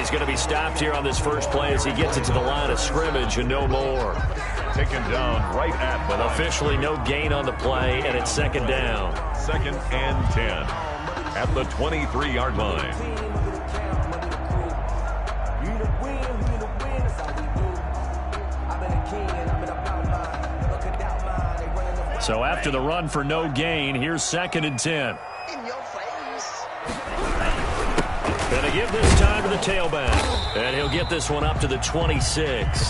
he's going to be stopped here on this first play as he gets it to the line of scrimmage and no more. Taken down right at the line. Officially no gain on the play, and it's second down. 2nd and 10 at the 23-yard line. So after the run for no gain, here's 2nd and 10. Going to give this time to the tailback. And he'll get this one up to the 26.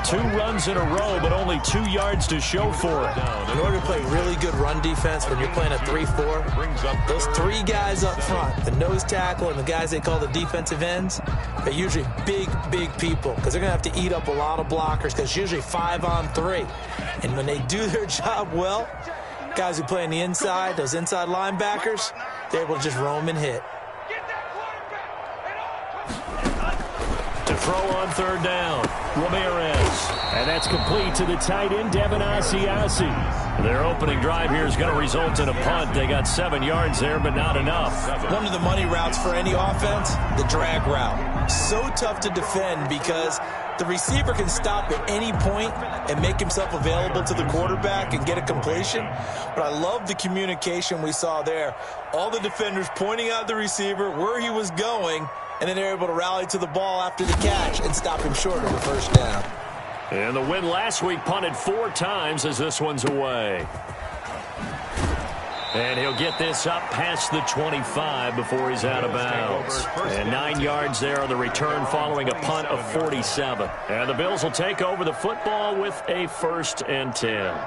2 runs in a row, but only 2 yards to show for it. In order to play really good run defense when you're playing a 3-4, those 3 guys up front, the nose tackle and the guys they call the defensive ends, they're usually big people because they're going to have to eat up a lot of blockers because it's usually 5 on 3. And when they do their job well, guys who play on the inside, those inside linebackers, they're able to just roam and hit. To throw on 3rd down, Ramirez. And that's complete to the tight end, Devin Asiasi. Their opening drive here is going to result in a punt. They got 7 yards there, but not enough. One of the money routes for any offense, the drag route. So tough to defend because the receiver can stop at any point and make himself available to the quarterback and get a completion. But I love the communication we saw there. All the defenders pointing out the receiver, where he was going, and then they're able to rally to the ball after the catch and stop him short of the first down. And the win last week punted 4 times as this one's away. And he'll get this up past the 25 before he's out of bounds. And 9 yards there on the return following a punt of 47. And the Bills will take over the football with a 1st and 10.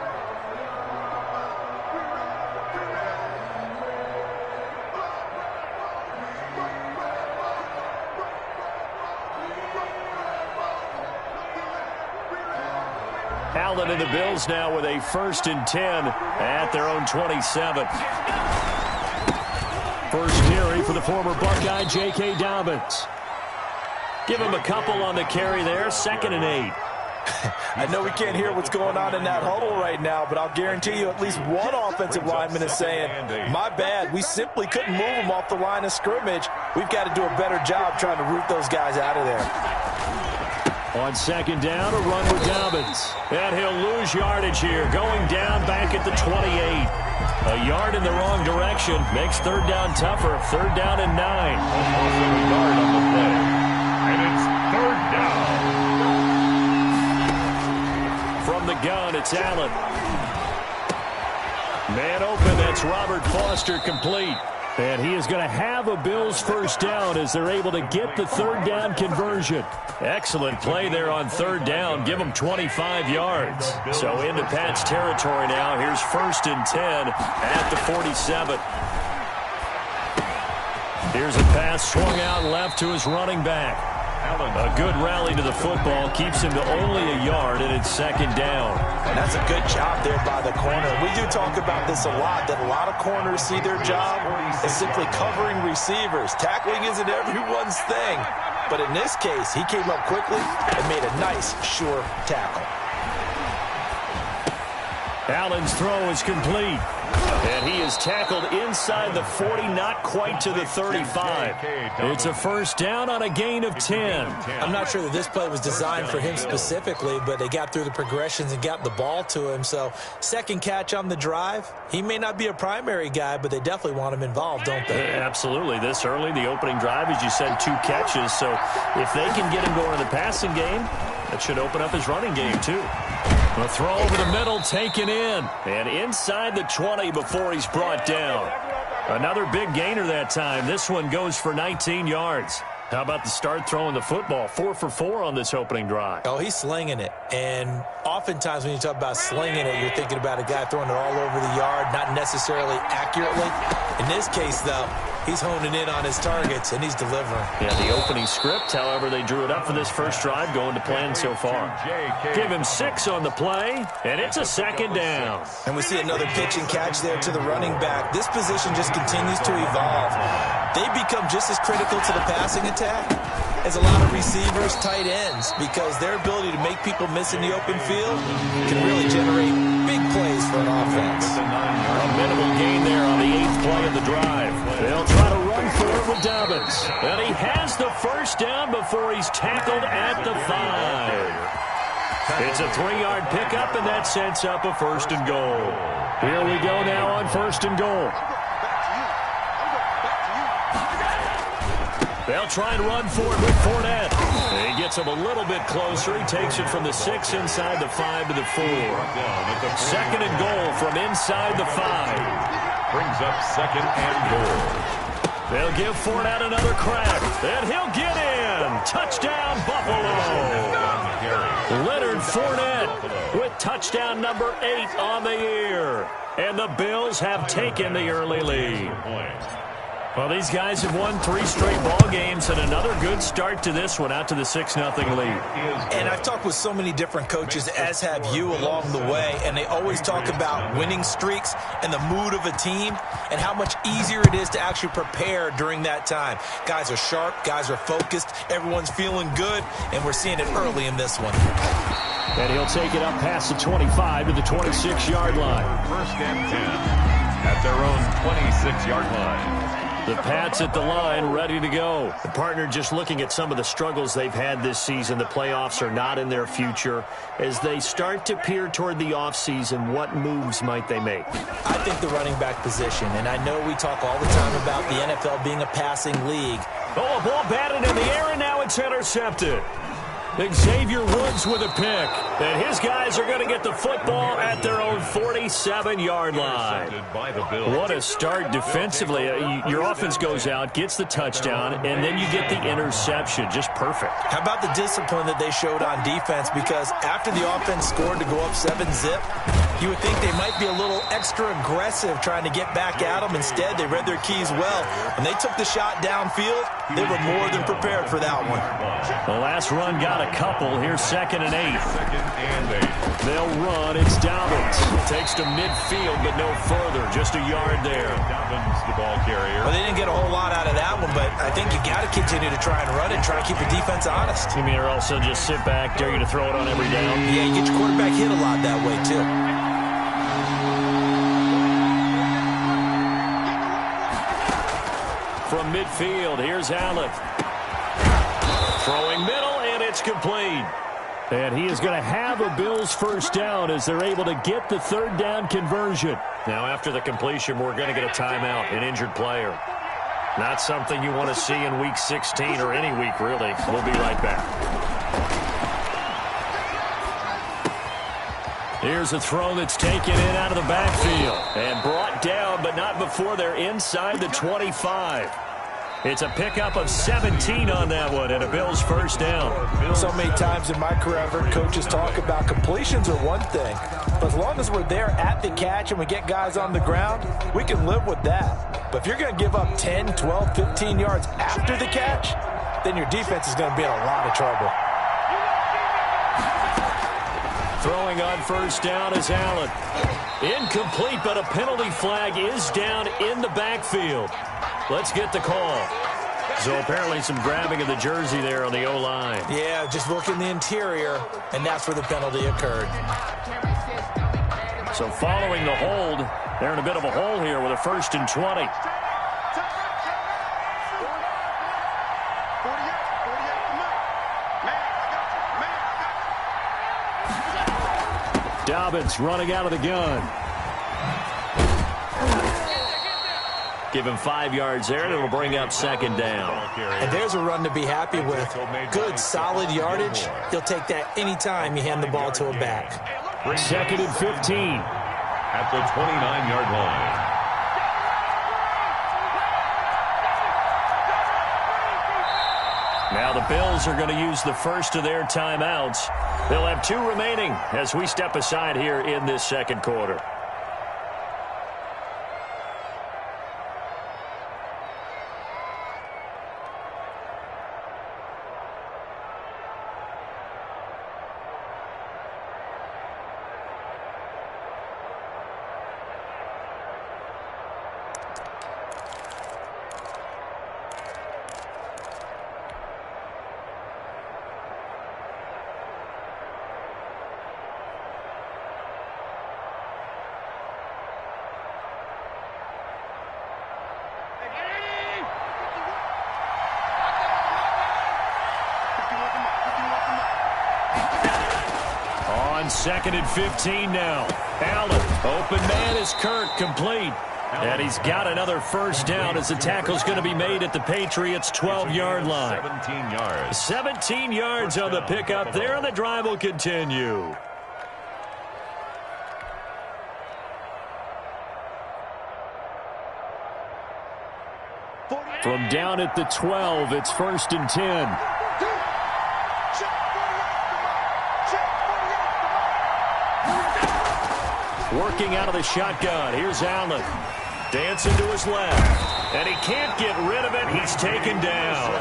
Allen and the Bills now with a 1st and 10 at their own 27. First carry for the former Buckeye, J.K. Dobbins. Give him a couple on the carry there, 2nd and 8. I know we can't hear what's going on in that huddle right now, but I'll guarantee you at least one offensive lineman is saying, my bad, we simply couldn't move them off the line of scrimmage. We've got to do a better job trying to root those guys out of there. On 2nd down, a run with Dobbins. And he'll lose yardage here, going down back at the 28. A yard in the wrong direction makes 3rd down tougher. 3rd down and 9. Also a yard on the play. And it's 3rd down. From the gun, it's Allen. Man open, that's Robert Foster, complete. And he is going to have a Bills 1st down as they're able to get the 3rd down conversion. Excellent play there on 3rd down. Give them 25 yards. So into Pat's territory now. Here's 1st and 10 at the 47. Here's a pass swung out left to his running back. A good rally to the football keeps him to only a yard, and it's 2nd down. And that's a good job there by the corner. We do talk about this a lot, that a lot of corners see their job as simply covering receivers. Tackling isn't everyone's thing. But in this case, he came up quickly and made a nice, sure tackle. Allen's throw is complete. And he is tackled inside the 40, not quite to the 35. It's a 1st down on a gain of 10. I'm not sure that this play was designed for him specifically, but they got through the progressions and got the ball to him. So 2nd catch on the drive. He may not be a primary guy, but they definitely want him involved, don't they? Absolutely. This early, the opening drive, as you said, 2 catches. So if they can get him going in the passing game, that should open up his running game, too. A throw over the middle, taken in. And inside the 20 before he's brought down. Another big gainer that time. This one goes for 19 yards. How about the start throwing the football? 4 for 4 on this opening drive. Oh, he's slinging it. And oftentimes when you talk about slinging it, you're thinking about a guy throwing it all over the yard, not necessarily accurately. In this case, though, he's honing in on his targets, and he's delivering. Yeah, the opening script, however, they drew it up for this first drive, going to plan so far. Give him 6 on the play, and it's a 2nd down. And we see another pitch and catch there to the running back. This position just continues to evolve. They become just as critical to the passing attack as a lot of receivers, tight ends, because their ability to make people miss in the open field can really generate big plays for an offense. A minimal gain there on the 8th play of the drive. They'll try to run for it with Dobbins. And he has the 1st first down before he's tackled at the 5. It's a 3-yard pickup, and that sets up a first and goal. Here we go now on first and goal. They'll try and run for it with Fournette. He gets him a little bit closer. He takes it from the 6 inside the 5 to the 4. Second and goal from inside the 5. Brings up second and goal. They'll give Fournette another crack. And he'll get in. Touchdown, Buffalo. Leonard Fournette with touchdown number 8 on the year. And the Bills have taken the early lead. Well, these guys have won 3 straight ball games and another good start to this one out to the 6-0 lead. And I've talked with so many different coaches, as have you along the way, and they always talk about winning streaks and the mood of a team and how much easier it is to actually prepare during that time. Guys are sharp, guys are focused, everyone's feeling good, and we're seeing it early in this one. And he'll take it up past the 25 to the 26-yard line. First and 10 at their own 26-yard line. The Pats at the line, ready to go. The partner just looking at some of the struggles they've had this season. The playoffs are not in their future. As they start to peer toward the offseason, what moves might they make? I think the running back position, and I know we talk all the time about the NFL being a passing league. Oh, a ball batted in the air, and now it's intercepted. Xavier Woods with a pick. And his guys are going to get the football at their own 47-yard line. What a start defensively. Your offense goes out, gets the touchdown, and then you get the interception. Just perfect. How about the discipline that they showed on defense? Because after the offense scored to go up 7-zip, you would think they might be a little extra aggressive trying to get back at them. Instead, they read their keys well. When they took the shot downfield, they were more than prepared for that one. The last run got a couple. Here's 2nd and 8. Second and 8. They'll run. It's Dobbins. Takes to midfield, but no further. Just a yard there. Dobbins, the ball carrier. Well, they didn't get a whole lot out of that one, but I think you got to continue to try and run and try to keep the defense honest. You mean, or also just sit back, dare you to throw it on every down? Yeah, you get your quarterback hit a lot that way, too. From midfield, here's Allen. Throwing middle, and it's complete. And he is going to have a Bills first down as they're able to get the 3rd down conversion. Now, after the completion, we're going to get a timeout, an injured player. Not something you want to see in Week 16 or any week, really. We'll be right back. Here's a throw that's taken in out of the backfield and brought down, but not before they're inside the 25. It's a pickup of 17 on that one and a Bills first down. So many times in my career, I've heard coaches talk about completions are one thing, but as long as we're there at the catch and we get guys on the ground, we can live with that. But if you're going to give up 10, 12, 15 yards after the catch, then your defense is going to be in a lot of trouble. Throwing on first down is Allen. Incomplete, but a penalty flag is down in the backfield. Let's get the call. So apparently some grabbing of the jersey there on the O-line. Yeah, just look in the interior, and that's where the penalty occurred. So following the hold, they're in a bit of a hole here with a 1st and 20. Dobbins running out of the gun. Give him 5 yards there, and it'll bring up 2nd down. And there's a run to be happy with. Good, solid yardage. He'll take that anytime you hand the ball to a back. 2nd and 15. At the 29-yard line. Now the Bills are going to use the first of their timeouts. They'll have 2 remaining as we step aside here in this 2nd quarter. On 2nd and 15 now. Allen, open man is Kirk, complete. And he's got another first down as the tackle's going to be made at the Patriots' 12-yard line. 17 yards. 17 yards on the pickup there, and the drive will continue. From down at the 12, it's 1st and 10. Working out of the shotgun. Here's Allen. Dancing to his left. And he can't get rid of it. He's taken down.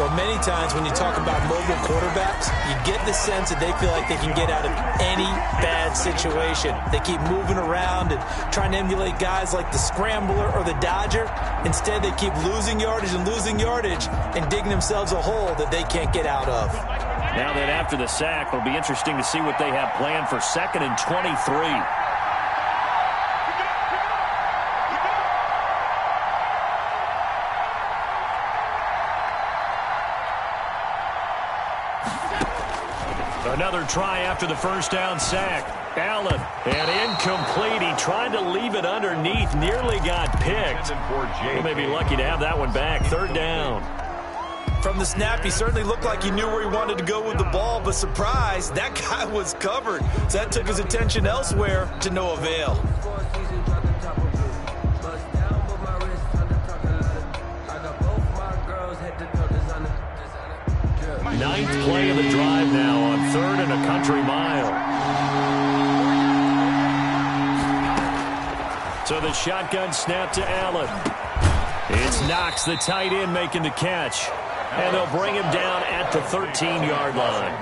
Well, many times when you talk about mobile quarterbacks, you get the sense that they feel like they can get out of any bad situation. They keep moving around and trying to emulate guys like the Scrambler or the Dodger. Instead, they keep losing yardage and digging themselves a hole that they can't get out of. Now that after the sack, it'll be interesting to see what they have planned for 2nd and 23. Another try after the first down sack. Allen, and incomplete. He tried to leave it underneath, nearly got picked. He may be lucky to have that one back. 3rd down. From the snap, he certainly looked like he knew where he wanted to go with the ball, but surprise, that guy was covered. So that took his attention elsewhere to no avail. Ninth play of the drive now on 3rd and a country mile. So the shotgun snap to Allen. It's Knox, the tight end, making the catch. And they'll bring him down at the 13-yard line.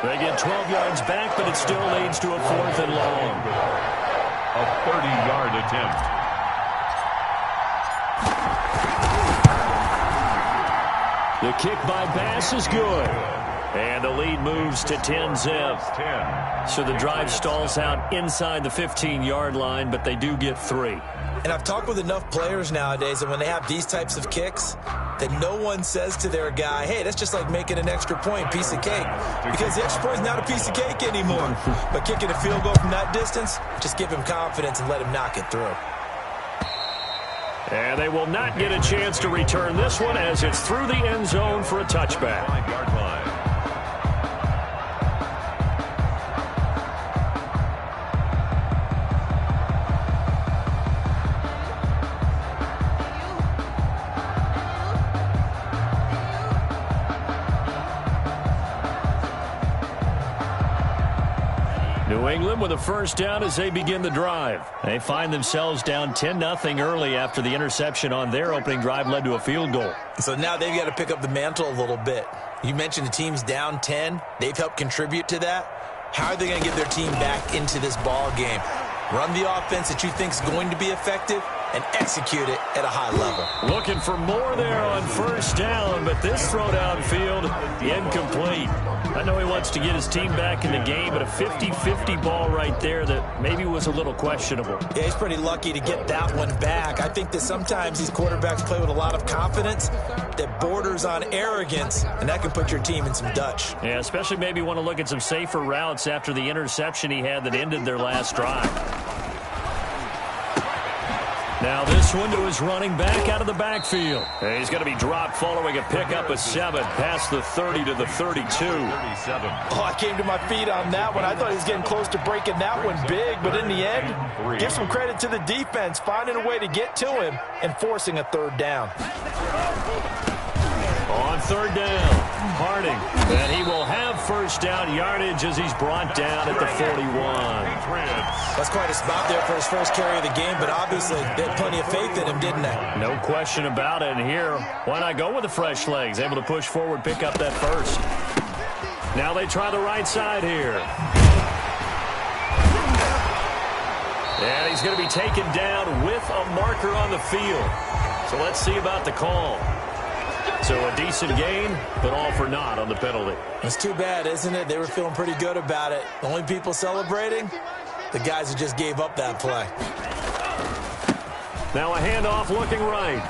They get 12 yards back, but it still leads to a 4th and long. A 30-yard attempt. The kick by Bass is good. And the lead moves to 10-zip. So the drive stalls out inside the 15-yard line, but they do get 3. And I've talked with enough players nowadays that when they have these types of kicks, that no one says to their guy, hey, that's just like making an extra point, piece of cake. Because the extra point is not a piece of cake anymore. But kicking a field goal from that distance, just give him confidence and let him knock it through. And they will not get a chance to return this one as it's through the end zone for a touchback. 5-yard line. New England with a first down as they begin the drive. They find themselves down 10-0 early after the interception on their opening drive led to a field goal. So now they've got to pick up the mantle a little bit. You mentioned the team's down 10. They've helped contribute to that. How are they going to get their team back into this ball game? Run the offense that you think is going to be effective and execute it at a high level. Looking for more there on first down, but this throw downfield incomplete. I know he wants to get his team back in the game, but a 50-50 ball right there that maybe was a little questionable. Yeah, he's pretty lucky to get that one back. I think that sometimes these quarterbacks play with a lot of confidence that borders on arrogance, and that can put your team in some Dutch. Yeah, especially maybe want to look at some safer routes after the interception he had that ended their last drive. Now this one to his running back out of the backfield. And he's going to be dropped following a pickup of 7 past the 30 to the 32. 37. Oh, I came to my feet on that one. I thought he was getting close to breaking that one big, but in the end, give some credit to the defense, finding a way to get to him and forcing a 3rd down. On 3rd down, Harding. And he will have first down yardage as he's brought down at the 41. That's quite a spot there for his first carry of the game, but obviously they had plenty of faith in him, didn't they? No question about it. And here, why not go with the fresh legs? Able to push forward, pick up that first. Now they try the right side here. And he's going to be taken down with a marker on the field. So let's see about the call. So a decent gain, but all for naught on the penalty. It's too bad, isn't it? They were feeling pretty good about it. The only people celebrating, the guys who just gave up that play. Now a handoff looking right.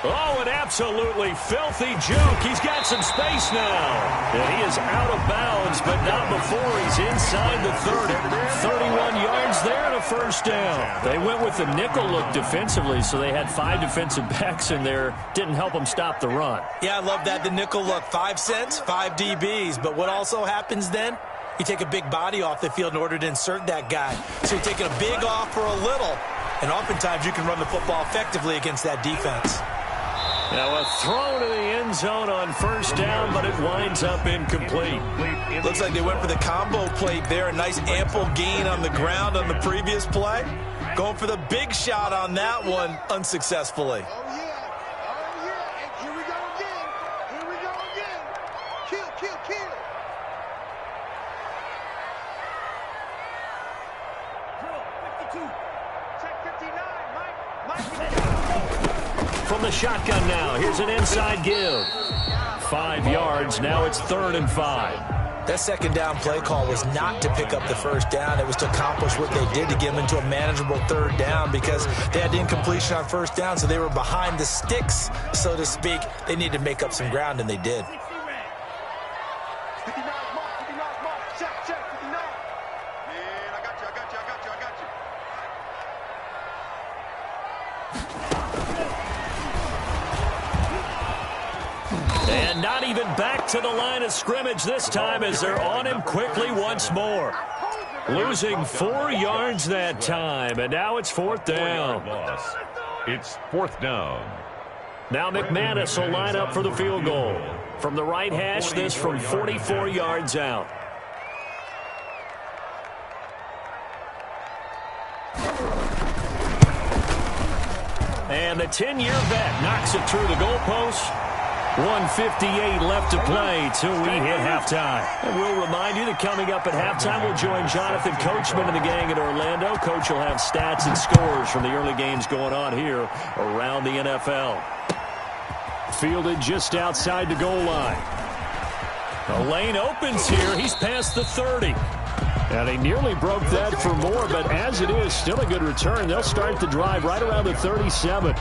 Oh, an absolutely filthy juke. He's got some space now. And he is out of bounds, but not before he's inside the 30. 31 yards there and a first down. They went with the nickel look defensively, so they had 5 defensive backs in there. Didn't help them stop the run. Yeah, I love that, the nickel look. 5 cents, 5 DBs. But what also happens then? You take a big body off the field in order to insert that guy. So you're taking a big off for a little. And oftentimes you can run the football effectively against that defense. Now a throw to the end zone on first down, but it winds up incomplete. Looks like they went for the combo plate there. A nice ample gain on the ground on the previous play. Going for the big shot on that one unsuccessfully. Oh, yeah. And here we go again. Here we go again. Kill. Drill, 52. Check 59, Mike. From the shotgun now, here's an inside give. 5 yards, now it's 3rd and 5. That second down play call was not to pick up the first down. It was to accomplish what they did to get them into a manageable 3rd down because they had incompletion on first down, so they were behind the sticks, so to speak. They needed to make up some ground, and they did. 59 mark. Check, 59. Man, I got you. And not even back to the line of scrimmage this time as they're on him quickly once more. Losing 4 yards that time, and now it's 4th down. Loss. It's 4th down. Now McManus will line up for the field goal. From the right hash, this from 44 yards out. And the 10-year vet knocks it through the goalpost. 1:58 left to play till we hit halftime. And we'll remind you that coming up at halftime, we'll join Jonathan Coachman and the gang in Orlando. Coach will have stats and scores from the early games going on here around the NFL. Fielded just outside the goal line. The lane opens here. He's past the 30. And he nearly broke that for more, but as it is, still a good return. They'll start the drive right around the 37.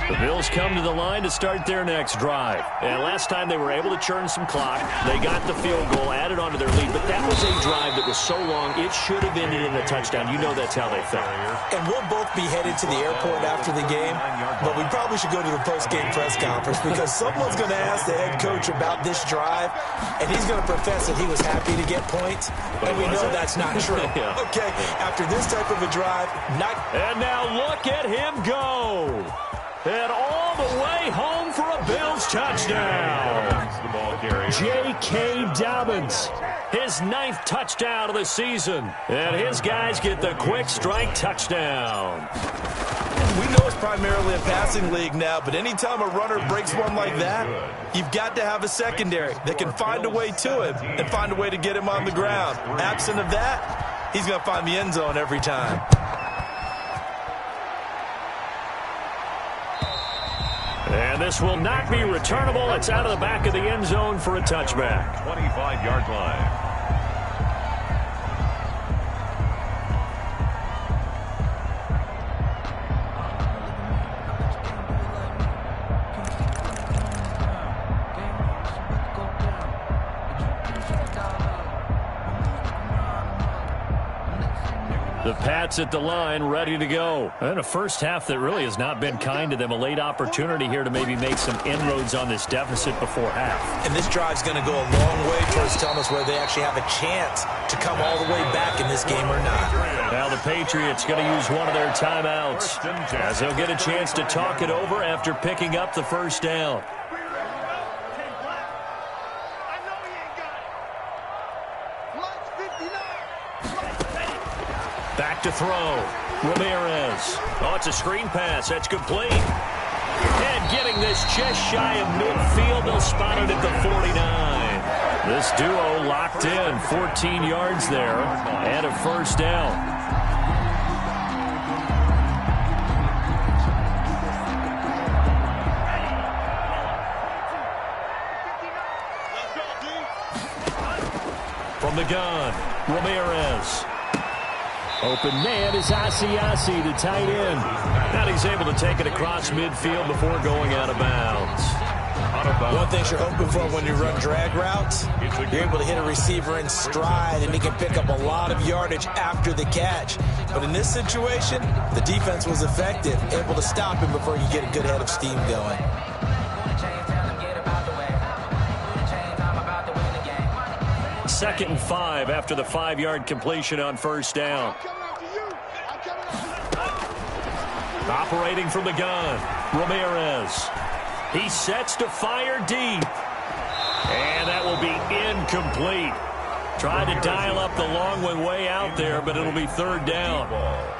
The Bills come to the line to start their next drive. And last time they were able to churn some clock. They got the field goal, added onto their lead. But that was a drive that was so long, it should have ended in a touchdown. You know that's how they felt. And we'll both be headed to the airport after the game, but we probably should go to the post-game press conference because someone's going to ask the head coach about this drive, and he's going to profess that he was happy to get points, and we know that's not true. Yeah. Okay, after this type of a drive, not... And now look at him go. And all the way home for a Bills touchdown. J.K. Dobbins, his 9th touchdown of the season. And his guys get the quick strike touchdown. We know it's primarily a passing league now, but anytime a runner breaks one like that, you've got to have a secondary that can find a way to him and find a way to get him on the ground. Absent of that, he's going to find the end zone every time. And this will not be returnable. It's out of the back of the end zone for a touchback. 25-yard line. The Pats at the line, ready to go. And a first half that really has not been kind to them. A late opportunity here to maybe make some inroads on this deficit before half. And this drive's going to go a long way towards telling us whether they actually have a chance to come all the way back in this game or not. Now the Patriots going to use one of their timeouts as they'll get a chance to talk it over after picking up the first down. Back to throw. Ramirez. Oh, it's a screen pass. That's complete. And getting this just shy of midfield. They'll spot it at the 49. This duo locked in. 14 yards there and a first down. From the gun, Ramirez. Open man is Asiasi, the tight end. And he's able to take it across midfield before going out of bounds. One thing you're hoping for when you run drag routes, you're able to hit a receiver in stride, and he can pick up a lot of yardage after the catch. But in this situation, the defense was effective, able to stop him before you get a good head of steam going. Second and 5 after the 5-yard completion on first down. Operating from the gun, Ramirez. He sets to fire deep. And that will be incomplete. Tried to dial up the long one way out there, but it'll be third down.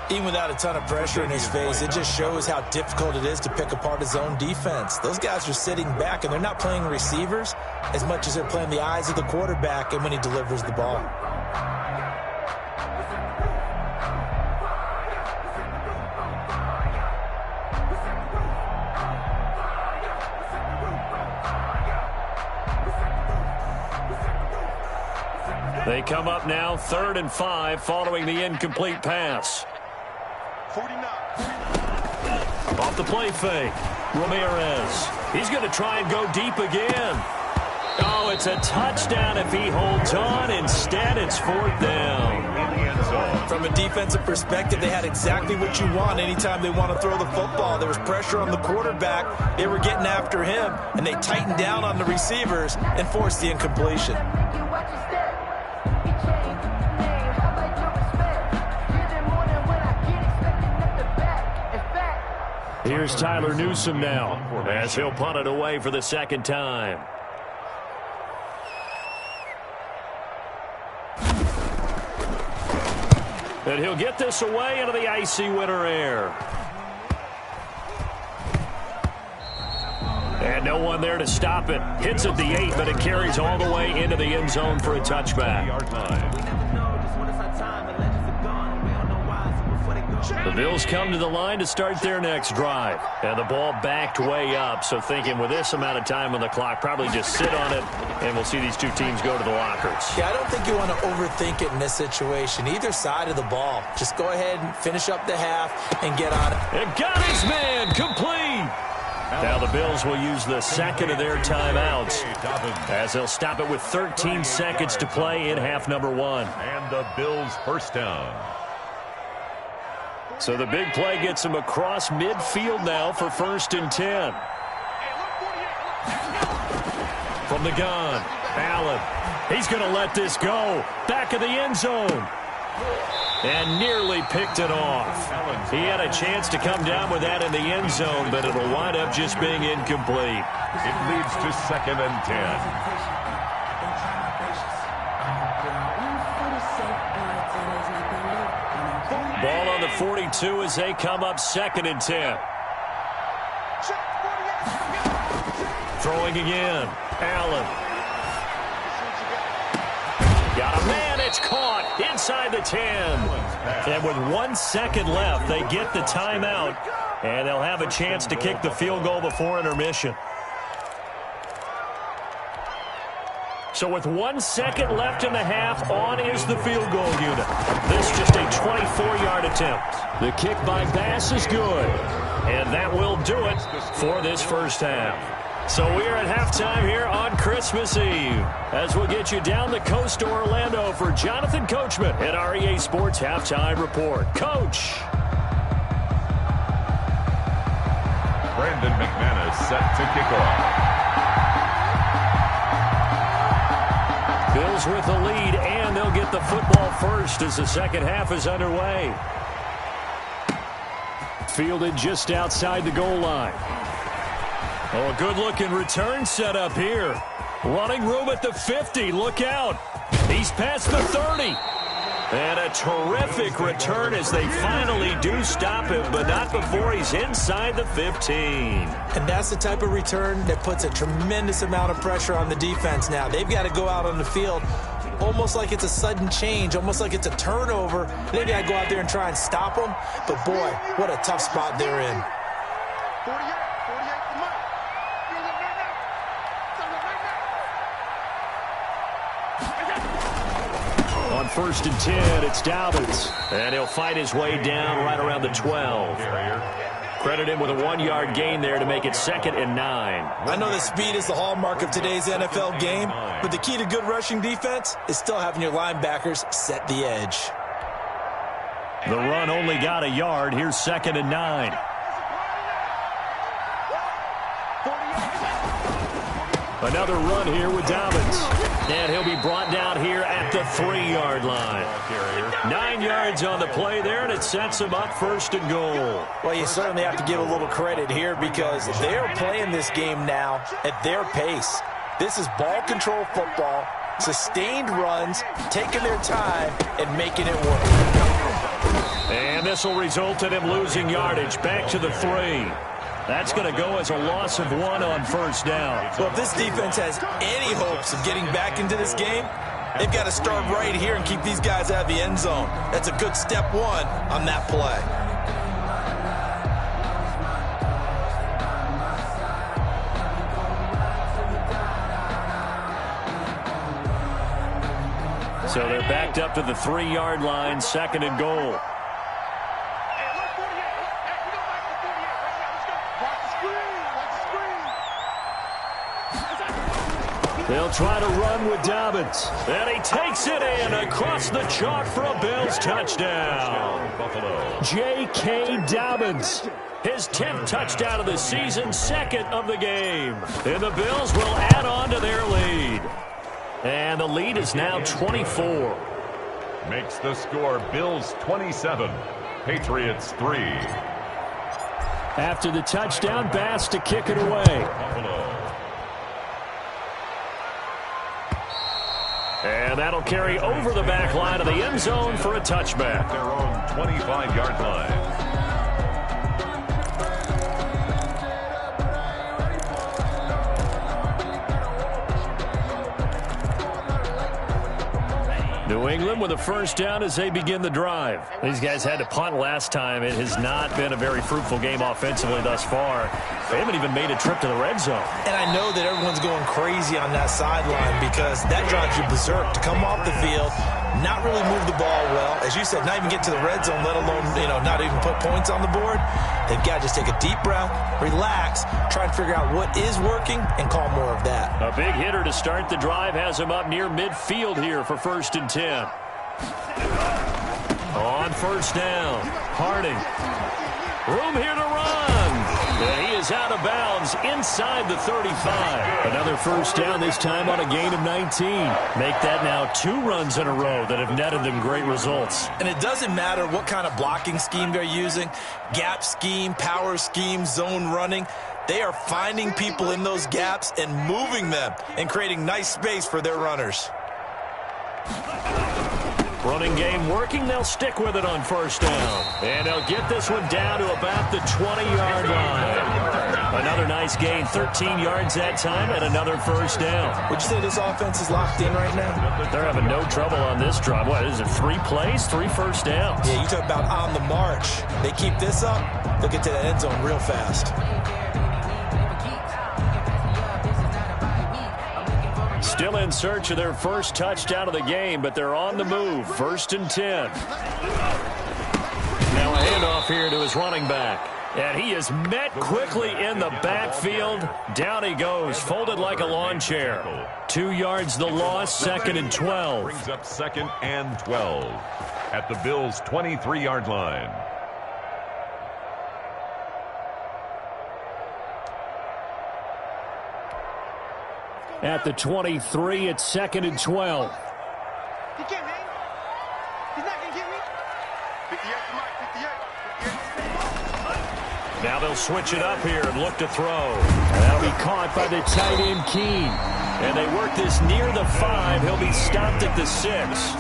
Even without a ton of pressure in his face, it just shows how difficult it is to pick apart his own defense. Those guys are sitting back, and they're not playing receivers as much as they're playing the eyes of the quarterback and when he delivers the ball. They come up now, 3rd and 5, following the incomplete pass. 49. Off the play fake, Ramirez. He's going to try and go deep again. Oh, it's a touchdown if he holds on. Instead, it's 4th down. From a defensive perspective, they had exactly what you want anytime they want to throw the football. There was pressure on the quarterback. They were getting after him, and they tightened down on the receivers and forced the incompletion. Here's Tyler Newsome now, as he'll punt it away for the second time. And he'll get this away into the icy winter air. And no one there to stop it. Hits at the 8, but it carries all the way into the end zone for a touchback. The Bills come to the line to start their next drive. And the ball backed way up, so thinking with this amount of time on the clock, probably just sit on it, and we'll see these two teams go to the lockers. Yeah, I don't think you want to overthink it in this situation. Either side of the ball. Just go ahead and finish up the half and get on it. And got his man complete. Now the Bills will use the second of their timeouts as they'll stop it with 13 seconds to play in half number 1. And the Bills first down. So the big play gets him across midfield now for 1st and 10. From the gun, Allen. He's going to let this go. Back of the end zone. And nearly picked it off. He had a chance to come down with that in the end zone, but it'll wind up just being incomplete. It leads to 2nd and 10. Ball on the 42 as they come up 2nd and 10. Throwing again. Allen. Got a man. It's caught inside the 10. And with 1 second left, they get the timeout. And they'll have a chance to kick the field goal before intermission. So with 1 second left in the half, on is the field goal unit. This just a 24-yard attempt. The kick by Bass is good. And that will do it for this first half. So we're at halftime here on Christmas Eve, as we'll get you down the coast to Orlando for Jonathan Coachman at our EA Sports Halftime Report. Coach. Brandon McManus set to kick off. Bills with the lead, and they'll get the football first as the second half is underway. Fielded just outside the goal line. Oh, a good-looking return set up here. Running room at the 50. Look out. He's past the 30. And a terrific return as they finally do stop him, but not before he's inside the 15. And that's the type of return that puts a tremendous amount of pressure on the defense now. They've got to go out on the field almost like it's a sudden change, almost like it's a turnover. Maybe I go out there and try and stop them, but boy, what a tough spot they're in. 48, the mic. On 1st and 10, it's Dobbins. And he'll fight his way down right around the 12. Credit him with a 1-yard gain there to make it 2nd and 9. I know that speed is the hallmark of today's NFL game, but the key to good rushing defense is still having your linebackers set the edge. The run only got a yard. Here's 2nd and 9. Another run here with Dobbins. And he'll be brought down here at the 3-yard line. 9 yards on the play there, and it sets him up 1st and goal. Well, you certainly have to give a little credit here because they're playing this game now at their pace. This is ball control football, sustained runs, taking their time, and making it work. And this will result in him losing yardage back to the 3. That's going to go as a loss of 1 on 1st down. Well, if this defense has any hopes of getting back into this game, they've got to start right here and keep these guys out of the end zone. That's a good step 1 on that play. So they're backed up to the 3-yard line, 2nd and goal. They'll try to run with Dobbins. And he takes it in across the chalk for a Bills touchdown. J.K. Dobbins. His 10th touchdown of the season, 2nd of the game. And the Bills will add on to their lead. And the lead is now 24. Makes the score Bills 27, Patriots 3. After the touchdown, Bass to kick it away. And that'll carry over the back line of the end zone for a touchback. Their own 25-yard line. New England with a 1st down as they begin the drive. These guys had to punt last time. It has not been a very fruitful game offensively thus far. They haven't even made a trip to the red zone. And I know that everyone's going crazy on that sideline because that drives you berserk to come off the field, not really move the ball well. As you said, not even get to the red zone, let alone, not even put points on the board. They've got to just take a deep breath, relax, try and figure out what is working, and call more of that. A big hitter to start the drive has him up near midfield here for 1st and 10. On 1st down, Harding. Room here to run. And he is out of bounds inside the 35. Another 1st down, this time on a gain of 19. Make that now 2 runs in a row that have netted them great results. And it doesn't matter what kind of blocking scheme they're using, gap scheme, power scheme, zone running. They are finding people in those gaps and moving them and creating nice space for their runners. Running game working. They'll stick with it on 1st down. And they'll get this one down to about the 20-yard line. Another nice gain, 13 yards that time, and another 1st down. Would you say this offense is locked in right now? They're having no trouble on this drive. What is it, 3 plays, 3 1st downs? Yeah, you talk about on the march. They keep this up, they'll get to the end zone real fast. Still in search of their 1st touchdown of the game, but they're on the move. 1st and 10. Now a handoff here to his running back. And he is met quickly in the backfield. Down he goes, folded like a lawn chair. 2 yards the loss, 2nd and 12. Brings up 2nd and 12 at the Bills' 23-yard line. At the 23, it's 2nd and 12. He can't hang. He's not going to get me. 58 to Mike, 58. Now they'll switch it up here and look to throw. And that'll be caught by the tight end, Keene. And they work this near the 5. He'll be stopped at the 6.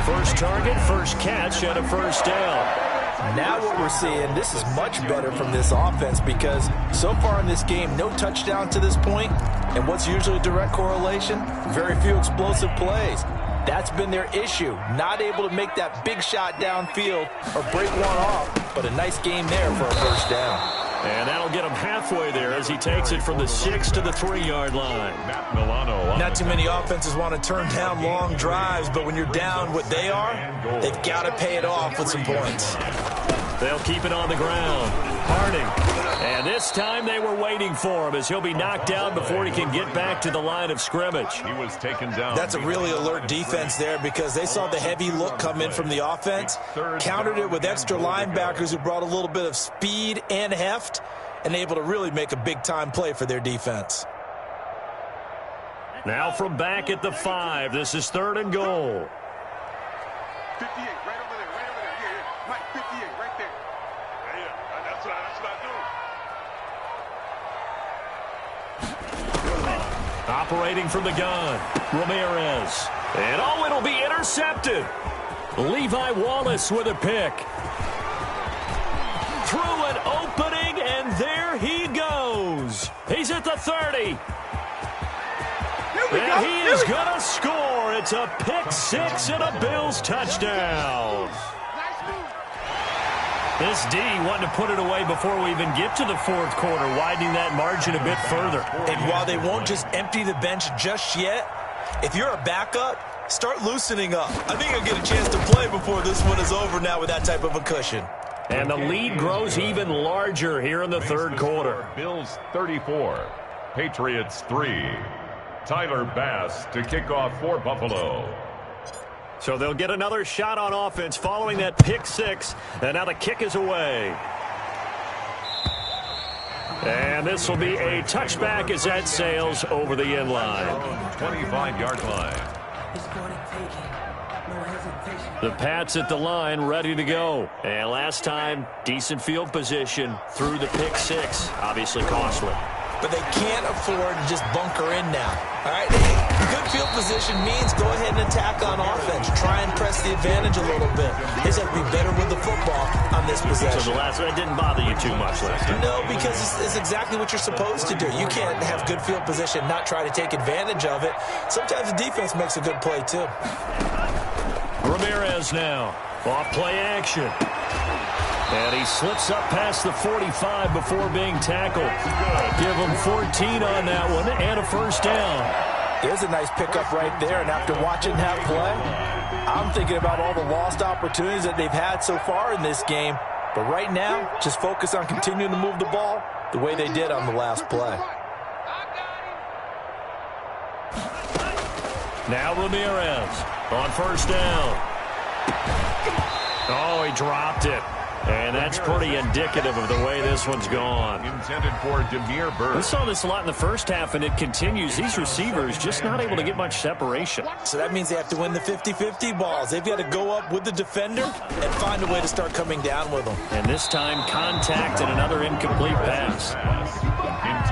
First target, first catch, and a 1st down. Now what we're seeing, this is much better from this offense because so far in this game, no touchdown to this point, and what's usually a direct correlation? Very few explosive plays. That's been their issue, not able to make that big shot downfield or break one off, but a nice game there for a 1st down. And that'll get him halfway there as he takes it from the 6 to the 3-yard line. Matt Milano. Not too many offenses want to turn down long drives, but when you're down what they are, they've got to pay it off with some points. They'll keep it on the ground. Harding. And this time they were waiting for him as he'll be knocked down before he can get back to the line of scrimmage. He was taken down. That's a really alert defense there because they saw the heavy look come in from the offense, countered it with extra linebackers who brought a little bit of speed and heft, and able to really make a big-time play for their defense. Now from back at the 5, this is 3rd and goal. 58, right over there, yeah. Mike, 58, right there. Yeah, that's what I do. Operating from the gun, Ramirez. And oh, it'll be intercepted. Levi Wallace with a pick. Through an opening, and there he goes. He's at the 30. And he is going to score. It's a pick 6 and a Bills touchdown. This D wanting to put it away before we even get to the 4th quarter, widening that margin a bit further. And while they won't just empty the bench just yet, if you're a backup, start loosening up. I think you'll get a chance to play before this one is over now with that type of a cushion. And the lead grows even larger here in the 3rd quarter. Bills 34, Patriots 3. Tyler Bass to kick off for Buffalo. So they'll get another shot on offense following that pick 6. And now the kick is away. And this will be a touchback as that sails over the end line. 25-yard line. The Pats at the line ready to go. And last time, decent field position through the pick 6. Obviously costly. But they can't afford to just bunker in now. All right, good field position means go ahead and attack on offense. Try and press the advantage a little bit. They just have to be better with the football on this possession. So the last one didn't bother you too much last time? No, because it's exactly what you're supposed to do. You can't have good field position, not try to take advantage of it. Sometimes the defense makes a good play, too. Ramirez now. Off play action. And he slips up past the 45 before being tackled. Give him 14 on that one and a first down. There's a nice pickup right there, and after watching that play, I'm thinking about all the lost opportunities that they've had so far in this game. But right now, just focus on continuing to move the ball the way they did on the last play. Now Ramirez on first down. Oh, he dropped it. And that's pretty indicative of the way this one's gone. Intended for Demir Bird. We saw this a lot in the first half, and it continues. These receivers just not able to get much separation. So that means they have to win the 50-50 balls. They've got to go up with the defender and find a way to start coming down with them. And this time, contact and another incomplete pass.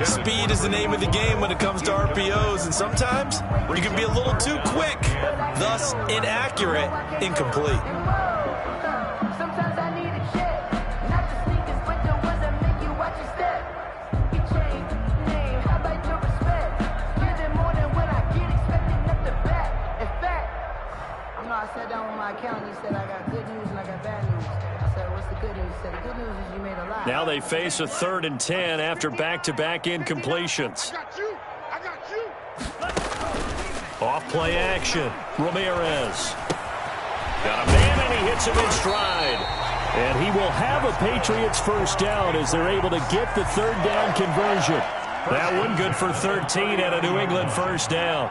Speed is the name of the game when it comes to RPOs, and sometimes you can be a little too quick, thus inaccurate, incomplete. I sat down with my accountant. He said, I got good news and I got bad news. I said, what's the good news? He said, the good news is you made a lot. Now they face a 3rd and 10 after back-to-back incompletions. I got you. Off play action. Ramirez. Got a man and he hits him in stride. And he will have a Patriots first down as they're able to get the 3rd down conversion. That one good for 13 and a New England first down.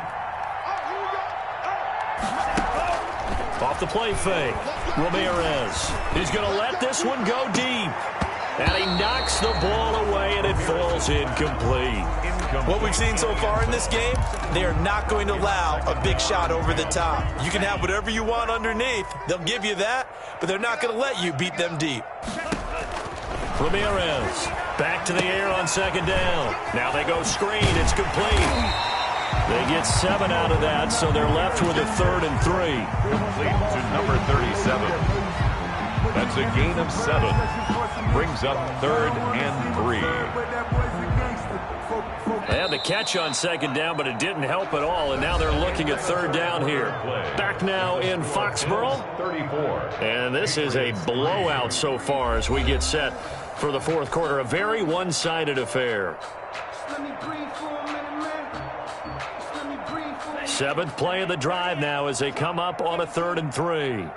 Off the play fake, Ramirez. He's going to let this one go deep. And he knocks the ball away, and it falls incomplete. What we've seen so far in this game, they are not going to allow a big shot over the top. You can have whatever you want underneath. They'll give you that, but they're not going to let you beat them deep. Ramirez back to the air on 2nd down. Now they go screen. It's complete. They get 7 out of that, so they're left with a 3rd and 3. Complete to number 37. That's a gain of 7. Brings up 3rd and 3. They had the catch on 2nd down, but it didn't help at all, and now they're looking at 3rd down here. Back now in Foxborough. 34. And this is a blowout so far as we get set for the fourth quarter. A very one-sided affair. Seventh play of the drive now as they come up on a 3rd and 3.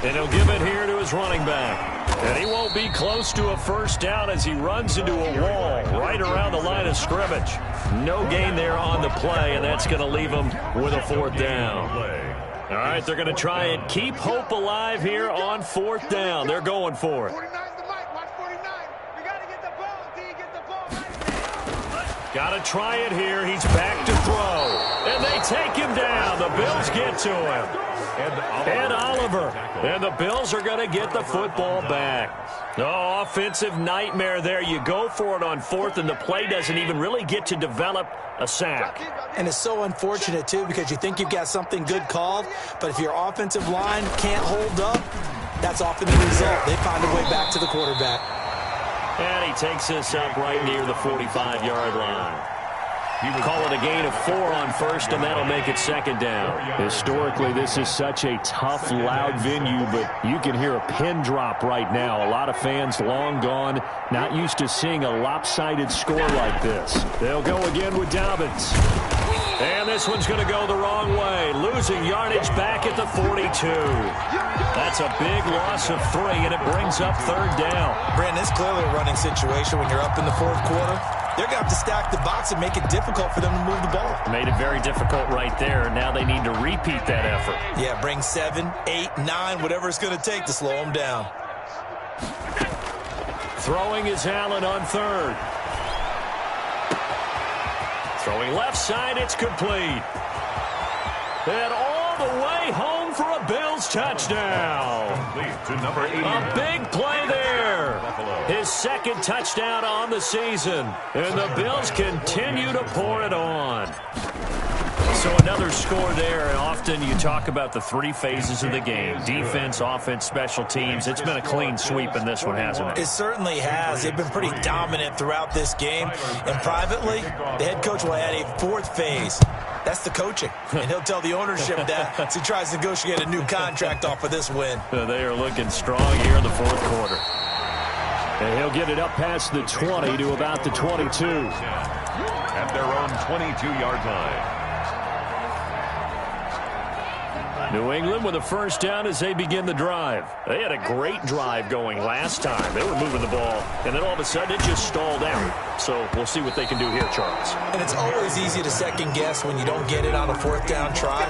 And he'll give it here to his running back. And he won't be close to a first down as he runs into a wall right around the line of scrimmage. No gain there on the play, and that's going to leave him with a 4th down. All right, they're going to try and keep hope alive here on 4th down. They're going for it. Got to try it here. He's back to throw. And they take him down. The Bills get to him. Ed Oliver. And the Bills are going to get the football back. No offensive nightmare there. You go for it on 4th, and the play doesn't even really get to develop a sack. And it's so unfortunate, too, because you think you've got something good called, but if your offensive line can't hold up, that's often the result. They find a way back to the quarterback. And he takes this up right near the 45-yard line. He would call it a gain of 4 on 1st, and that'll make it 2nd down. Historically, this is such a tough, loud venue, but you can hear a pin drop right now. A lot of fans long gone, not used to seeing a lopsided score like this. They'll go again with Dobbins. And this one's going to go the wrong way, losing yardage back at the 42. That's a big loss of 3, and it brings up 3rd down. Brandon, it's clearly a running situation when you're up in the 4th quarter. They're going to have to stack the box and make it difficult for them to move the ball. Made it very difficult right there. Now they need to repeat that effort. Yeah, bring 7, 8, 9, whatever it's going to take to slow them down. Throwing is Allen on 3rd. Throwing left side, it's complete. And all the way home for a Bills touchdown. To number 80. A big play there. His 2nd touchdown on the season. And the Bills continue to pour it on. So another score there, and often you talk about the 3 phases of the game. Defense, offense, special teams. It's been a clean sweep in this one, hasn't it? It certainly has. They've been pretty dominant throughout this game. And privately, the head coach will add a 4th phase. That's the coaching. And he'll tell the ownership that as he tries to negotiate a new contract off of this win. They are looking strong here in the 4th quarter. And he'll get it up past the 20 to about the 22. At their own 22-yard line. New England with a first down as they begin the drive. They had a great drive going last time. They were moving the ball, and then all of a sudden it just stalled out. So we'll see what they can do here, Charles. And it's always easy to second-guess when you don't get it on a 4th down try.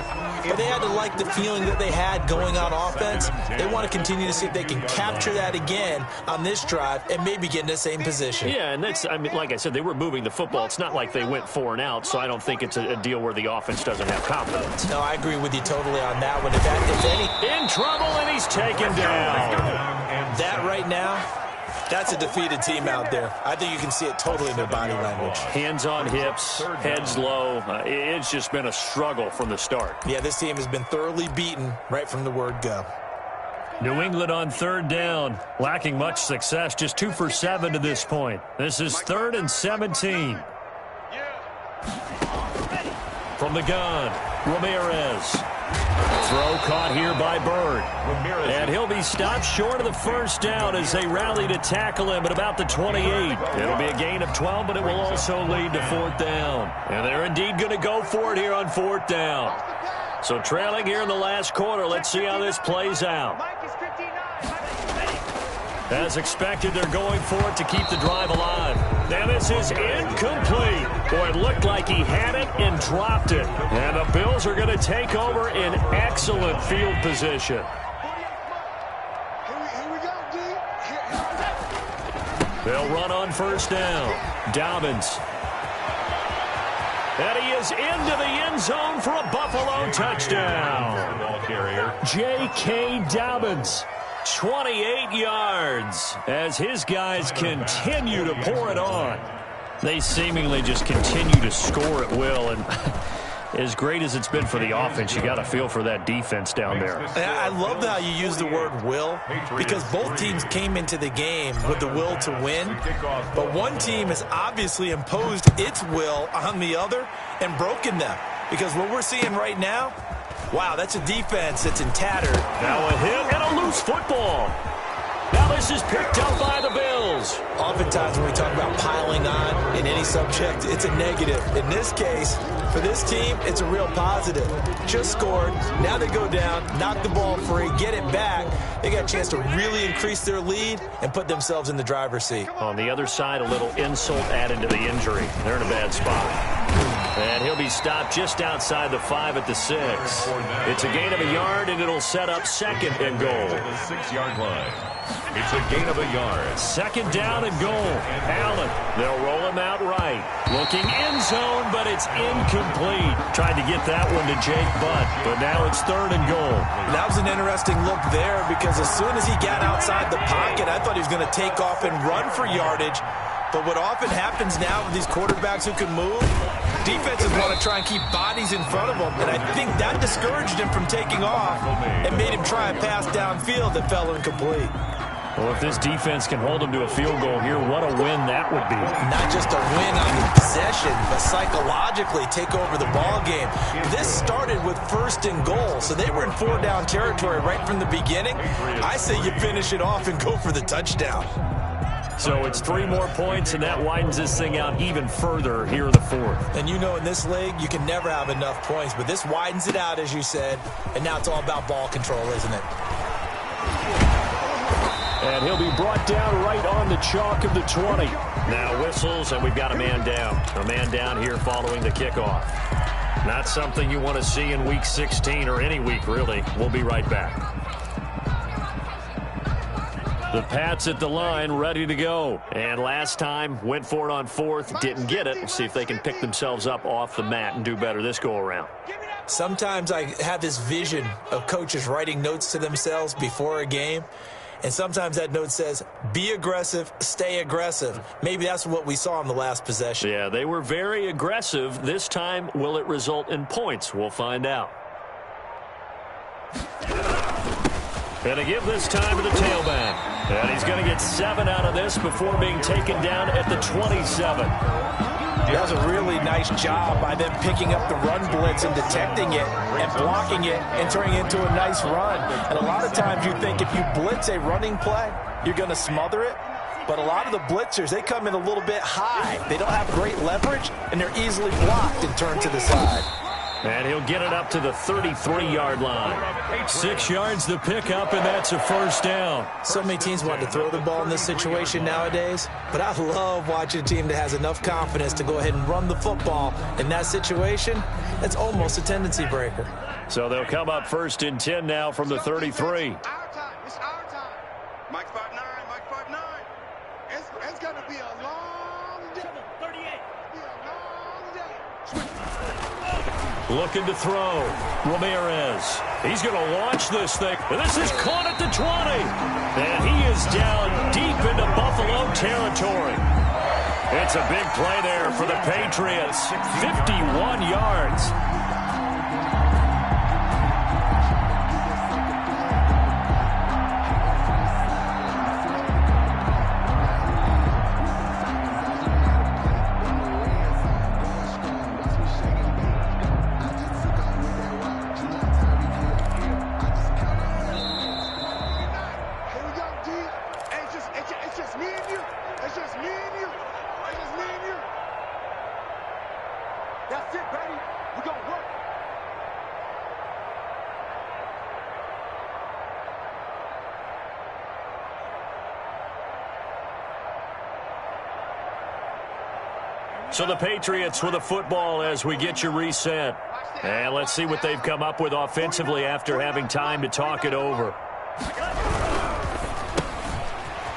But they had to like the feeling that they had going on offense. They want to continue to see if they can capture that again on this drive and maybe get in the same position. Yeah, and that's, I mean, like I said, they were moving the football. It's not like they went 4 and out, so I don't think it's a deal where the offense doesn't have confidence. No, I agree with you totally on that one. If any, in trouble, and he's taken down. That right now, that's a defeated team out there. I think you can see it totally in their body language. Hands on hips, heads low. It's just been a struggle from the start. Yeah, this team has been thoroughly beaten right from the word go. New England on 3rd down, lacking much success, just 2 for 7 to this point. This is 3rd and 17. From the gun, Ramirez. Throw caught here by Bird. And he'll be stopped short of the first down as they rally to tackle him at about the 28. It'll be a gain of 12, but it will also lead to 4th down. And they're indeed going to go for it here on 4th down. So trailing here in the last quarter, let's see how this plays out. As expected, they're going for it to keep the drive alive. Now this is incomplete. Boy, it looked like he had it and dropped it. And the Bills are going to take over in excellent field position. They'll run on first down. Dobbins. And he is into the end zone for a Buffalo touchdown. J.K. Dobbins. 28 yards as his guys continue to pour it on. They seemingly just continue to score at will, and as great as it's been for the offense, you got to feel for that defense down there. I love how you use the word will, because both teams came into the game with the will to win, but one team has obviously imposed its will on the other and broken them, because what we're seeing right now, wow, that's a defense that's in tatter. Now a hit and a loose football. Now this is picked up by the Bills. Oftentimes when we talk about piling on in any subject, it's a negative. In this case, for this team, it's a real positive. Just scored. Now they go down, knock the ball free, get it back. They got a chance to really increase their lead and put themselves in the driver's seat. On the other side, a little insult added to the injury. They're in a bad spot. And he'll be stopped just outside the 5 at the 6. It's a gain of a yard, and it'll set up 2nd and goal. To the 6-yard line. It's a gain of a yard. 2nd down and goal. Allen, they'll roll him out right. Looking end zone, but it's incomplete. Tried to get that one to Jake Butt, but now it's 3rd and goal. That was an interesting look there because as soon as he got outside the pocket, I thought he was going to take off and run for yardage. But what often happens now with these quarterbacks who can move, defenses want to try and keep bodies in front of them, and I think that discouraged him from taking off and made him try a pass downfield that fell incomplete. Well, if this defense can hold him to a field goal here, what a win that would be. Not just a win on the possession, but psychologically take over the ball game. This started with 1st and goal, so they were in 4-down territory right from the beginning. I say you finish it off and go for the touchdown. So it's 3 more points, and that widens this thing out even further here in the 4th. And you know in this league, you can never have enough points, but this widens it out, as you said, and now it's all about ball control, isn't it? And he'll be brought down right on the chalk of the 20. Now whistles, and we've got a man down. A man down here following the kickoff. Not something you want to see in Week 16 or any week, really. We'll be right back. The Pats at the line, ready to go. And last time, went for it on 4th, didn't get it. We'll see if they can pick themselves up off the mat and do better this go-around. Sometimes I have this vision of coaches writing notes to themselves before a game. And sometimes that note says, be aggressive, stay aggressive. Maybe that's what we saw in the last possession. Yeah, they were very aggressive. This time, will it result in points? We'll find out. And a give this time to the tailback. And he's going to get 7 out of this before being taken down at the 27. That was a really nice job by them picking up the run blitz and detecting it and blocking it and turning it into a nice run. And a lot of times you think if you blitz a running play, you're going to smother it. But a lot of the blitzers, they come in a little bit high. They don't have great leverage, and they're easily blocked and turned to the side. And he'll get it up to the 33-yard line. 6 yards the pickup, and that's a 1st down. So many teams want to throw the ball in this situation nowadays, but I love watching a team that has enough confidence to go ahead and run the football. In that situation, that's almost a tendency breaker. So they'll come up 1st and 10 now from the 33. It's our time. Mike 5'9", Mike 5'9". It's going to be a long day. 38. Be a long day. Looking to throw. Ramirez. He's going to launch this thing. And this is caught at the 20. And he is down deep into Buffalo territory. It's a big play there for the Patriots. 51 yards. That's it, baby. We're going to work. So the Patriots with the football as we get you reset. And let's see what they've come up with offensively after having time to talk it over.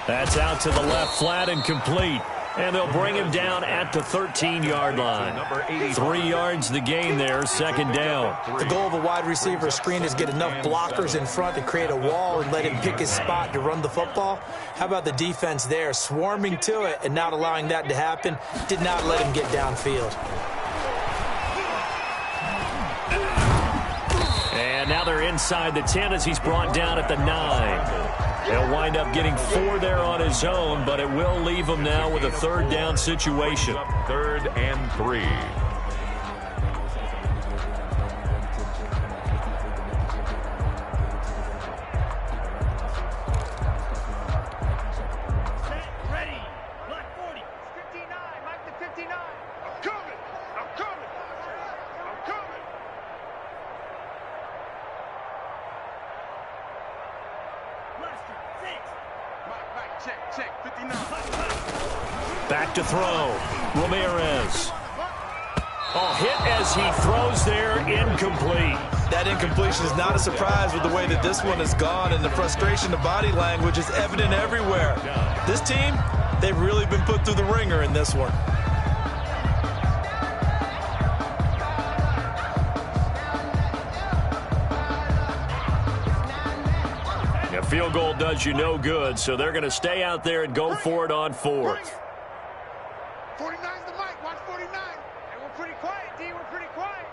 That's out to the left, flat and complete. And they'll bring him down at the 13-yard line. 3 yards the gain there, 2nd down. The goal of a wide receiver screen is get enough blockers in front to create a wall and let him pick his spot to run the football. How about the defense there, swarming to it and not allowing that to happen? Did not let him get downfield. And now they're inside the 10 as he's brought down at the 9. He'll wind up getting 4 there on his own, but it will leave him now with a 3rd down situation. 3rd and 3. Back to throw. Ramirez. Oh, hit as he throws there, incomplete. That incompletion is not a surprise with the way that this one has gone, and the frustration of body language is evident everywhere. This team, they've really been put through the ringer in this one. A field goal does you no good, so they're going to stay out there and go for it on fourth. 49's the mic. Watch 49. Hey, we're pretty quiet, D. We're pretty quiet.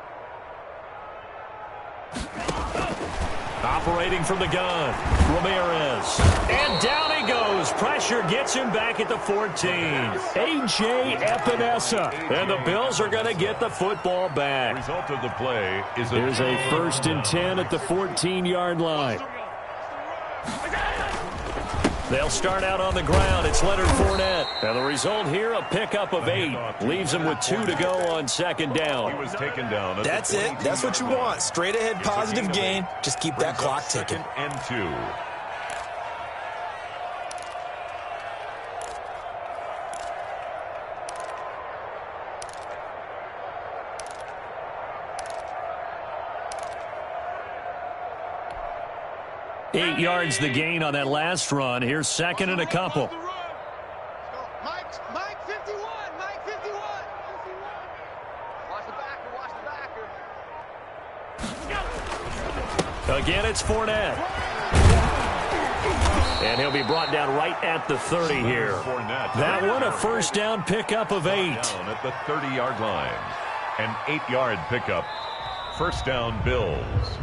Operating from the gun, Ramirez. And down he goes. Pressure gets him back at the 14. A.J. Epinesa. And the Bills are going to get the football back. Result of the play is There's a 1st and 10 at the 14-yard line. They'll start out on the ground. It's Leonard Fournette. And the result here, a pickup of 8. Leaves him with 2 to go on 2nd down. He was taken down. That's it. That's what you want. Straight ahead positive gain. Just keep that clock ticking. 2nd and 2. Eight yards the gain on that last run. Here's 2nd and a couple. Mike 51. Mike 51. Watch the backer. Watch the backer. Again, it's Fournette. And he'll be brought down right at the 30 here. That one a 1st down pickup of 8. Down at the 30-yard line. An 8-yard pickup. 1st down, Bills.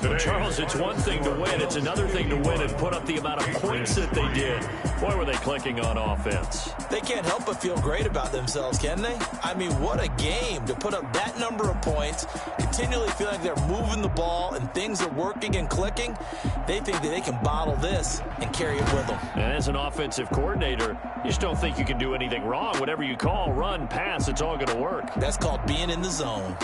Well, Charles, it's one thing to win. It's another thing to win and put up the amount of points that they did. Boy, were they clicking on offense. They can't help but feel great about themselves, can they? I mean, what a game to put up that number of points, continually feel like they're moving the ball and things are working and clicking. They think that they can bottle this and carry it with them. And as an offensive coordinator, you just don't think you can do anything wrong. Whatever you call, run, pass, it's all going to work. That's called being in the zone.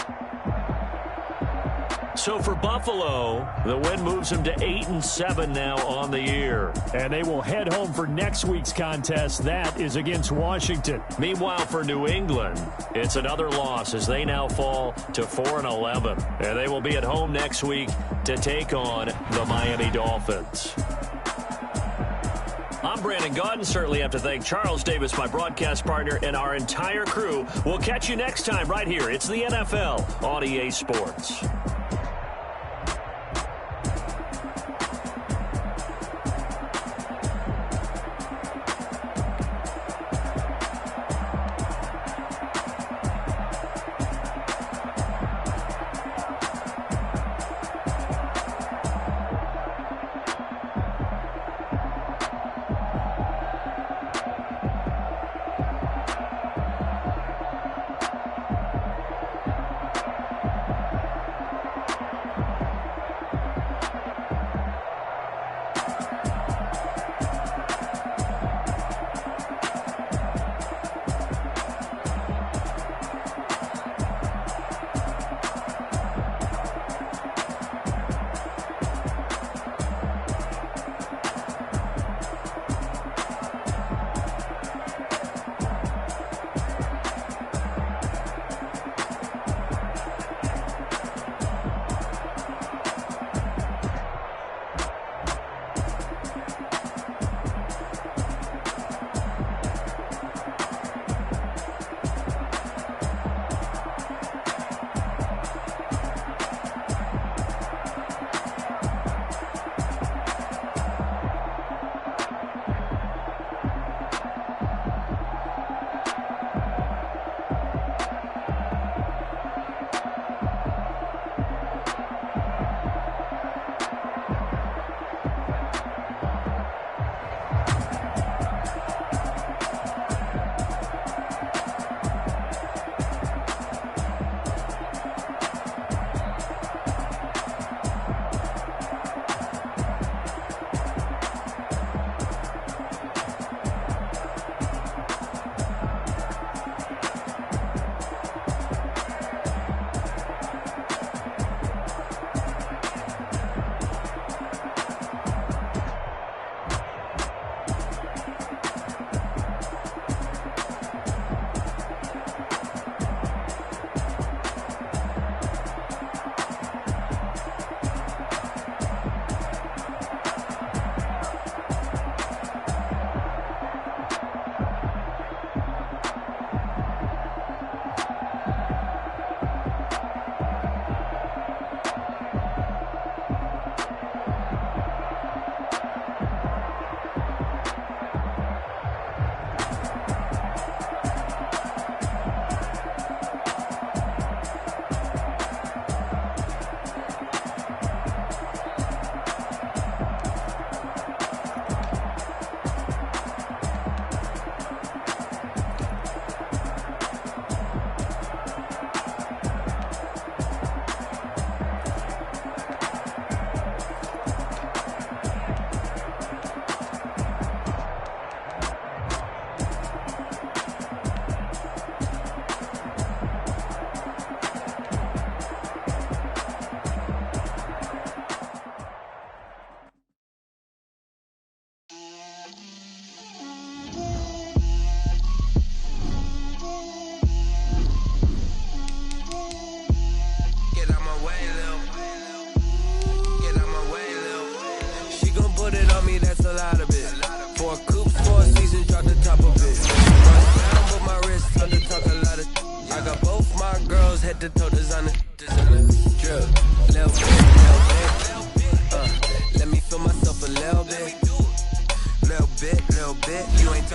So for Buffalo, the win moves them to 8-7 now on the year. And they will head home for next week's contest. That is against Washington. Meanwhile, for New England, it's another loss as they now fall to 4-11. And they will be at home next week to take on the Miami Dolphins. I'm Brandon Gaudin. Certainly have to thank Charles Davis, my broadcast partner, and our entire crew. We'll catch you next time right here. It's the NFL on EA Sports.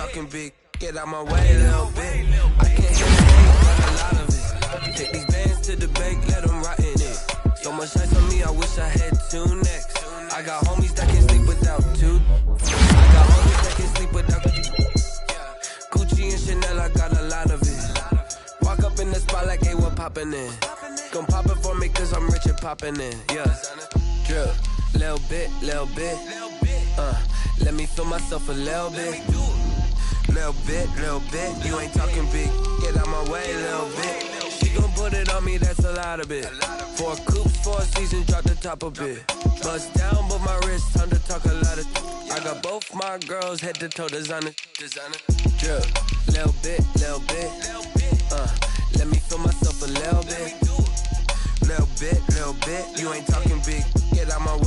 talking big. Get out my way a little bit. I can't hear the hate, but a lot of it. Take these bands to the bank, let them rot in it. So much ice on me, I wish I had two necks. I got homies that can sleep without two. I got homies that can sleep without Gucci and Chanel, I got a lot of it. Walk up in the spot like, hey, what poppin' in? Gon' pop it for me cause I'm rich and poppin' in. Yeah, drip, little bit, little bit. Let me feel myself a little bit. Little bit, you ain't talking big. Get out my way, little bit. She gon' put it on me, that's a lot of it. 4 coops, 4 seasons, drop the top a bit. Bust down, but my wrist, time to talk a lot of. I got both my girls head to toe designer. Drip, little bit. Let me feel myself a little bit. Little bit, you ain't talking big. Get out my way.